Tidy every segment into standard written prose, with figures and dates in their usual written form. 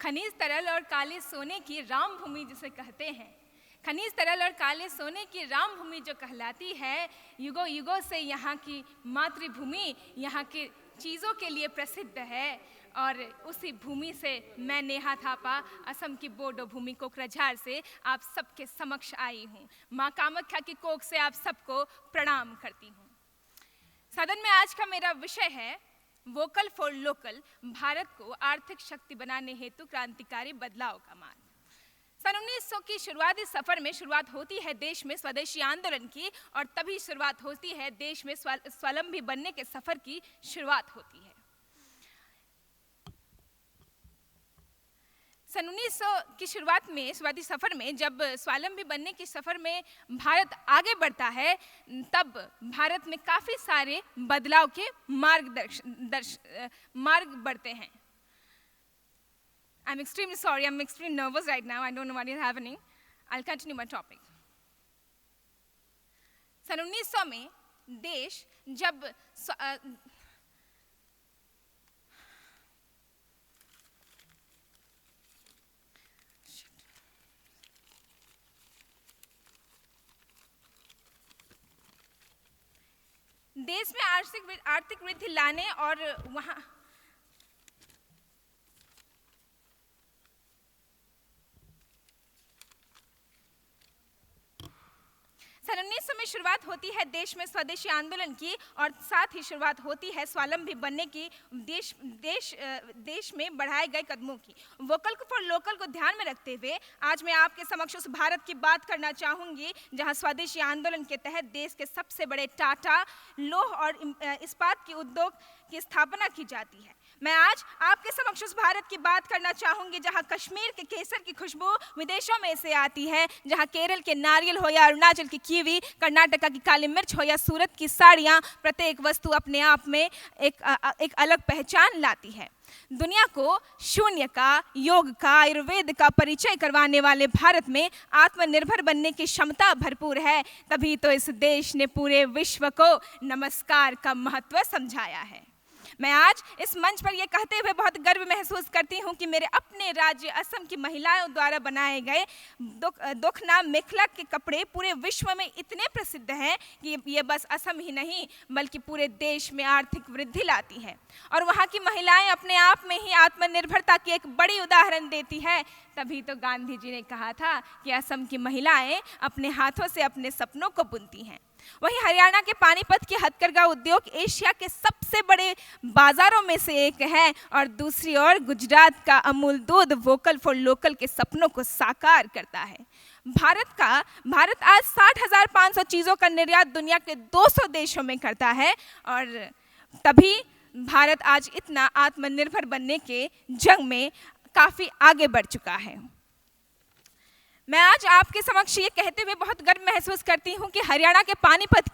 खनिज तरल और काले सोने की राम भूमि जिसे कहते हैं, खनिज तरल और काले सोने की राम भूमि जो कहलाती है, युगों युगों से यहाँ की मातृभूमि यहाँ की चीज़ों के लिए प्रसिद्ध है। और उसी भूमि से मैं नेहा थापा असम की बोडो भूमि कोकराझार से आप सबके समक्ष आई हूँ। माँ कामाख्या की कोख से आप सबको प्रणाम करती हूँ। सदन में आज का मेरा विषय है वोकल फॉर लोकल, भारत को आर्थिक शक्ति बनाने हेतु क्रांतिकारी बदलाव का मार्ग। सन 1900 की शुरुआती सफर में शुरुआत होती है देश में स्वदेशी आंदोलन की, और तभी शुरुआत होती है देश में स्वावलंबी बनने के सफर की शुरुआत होती है। सन 1900 की शुरुआत में शुरुआती सफर में जब स्वावलंबी बनने के सफर में भारत आगे बढ़ता है, तब भारत में काफी सारे बदलाव के मार्ग बढ़ते हैं। I'm extremely sorry, I'm extremely nervous right now. I don't know what is happening. I'll continue my topic. सन 1900 में देश जब देश में आर्थिक वृद्धि लाने और वहाँ सन 1900 में शुरुआत होती है देश में स्वदेशी आंदोलन की, और साथ ही शुरुआत होती है स्वावलंबी बनने की देश में बढ़ाए गए कदमों की। वोकल फॉर लोकल को ध्यान में रखते हुए आज मैं आपके समक्ष उस भारत की बात करना चाहूँगी जहाँ स्वदेशी आंदोलन के तहत देश के सबसे बड़े टाटा, लौह और इस्पात के उद्योग की स्थापना की जाती है। मैं आज आपके समक्ष उस भारत की बात करना चाहूँगी जहाँ कश्मीर के केसर की खुशबू विदेशों में से आती है, जहाँ केरल के नारियल हो या अरुणाचल की कीवी, कर्नाटका की काली मिर्च हो या सूरत की साड़ियाँ, प्रत्येक वस्तु अपने आप में एक अलग पहचान लाती है। दुनिया को शून्य का, योग का, आयुर्वेद का परिचय करवाने वाले भारत में आत्मनिर्भर बनने की क्षमता भरपूर है। तभी तो इस देश ने पूरे विश्व को नमस्कार का महत्व समझाया है। मैं आज इस मंच पर यह कहते हुए बहुत गर्व महसूस करती हूँ कि मेरे अपने राज्य असम की महिलाओं द्वारा बनाए गए दोखना मेखला के कपड़े पूरे विश्व में इतने प्रसिद्ध हैं कि ये बस असम ही नहीं बल्कि पूरे देश में आर्थिक वृद्धि लाती है। और वहाँ की महिलाएं अपने आप में ही आत्मनिर्भरता की एक बड़ी उदाहरण देती है। तभी तो गांधी जी ने कहा था कि असम की महिलाएं अपने हाथों से अपने सपनों को बुनती हैं। वहीं हरियाणा के पानीपत के हथकरघा उद्योग एशिया के सबसे बड़े बाजारों में से एक है, और दूसरी ओर गुजरात का अमूल दूध वोकल फॉर लोकल के सपनों को साकार करता है। भारत आज 60,500 चीज़ों का निर्यात दुनिया के 200 देशों में करता है, और तभी भारत आज इतना आत्मनिर्भर बनने के जंग में काफ़ी आगे बढ़ चुका है। मैं आज आपके समक्ष ये कहते हुए बहुत गर्व महसूस करती हूँ कि हरियाणा के पानीपत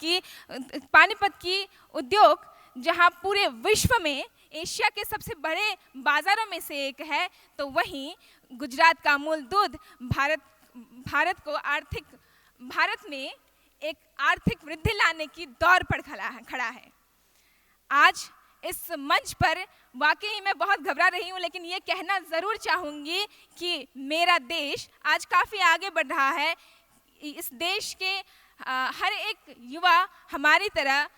की उद्योग जहाँ पूरे विश्व में एशिया के सबसे बड़े बाज़ारों में से एक है, तो वहीं गुजरात का अमूल दूध भारत में एक आर्थिक वृद्धि लाने की दौर पर खड़ा है। आज इस मंच पर वाकई मैं बहुत घबरा रही हूँ, लेकिन ये कहना ज़रूर चाहूँगी कि मेरा देश आज काफ़ी आगे बढ़ रहा है। इस देश के हर एक युवा हमारी तरह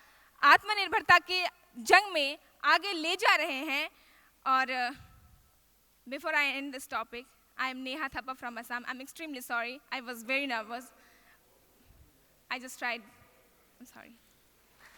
आत्मनिर्भरता के जंग में आगे ले जा रहे हैं। और before I and this topic, I am Neha Thapa from Assam. I am extremely sorry, I was very nervous, I just tried, I am sorry.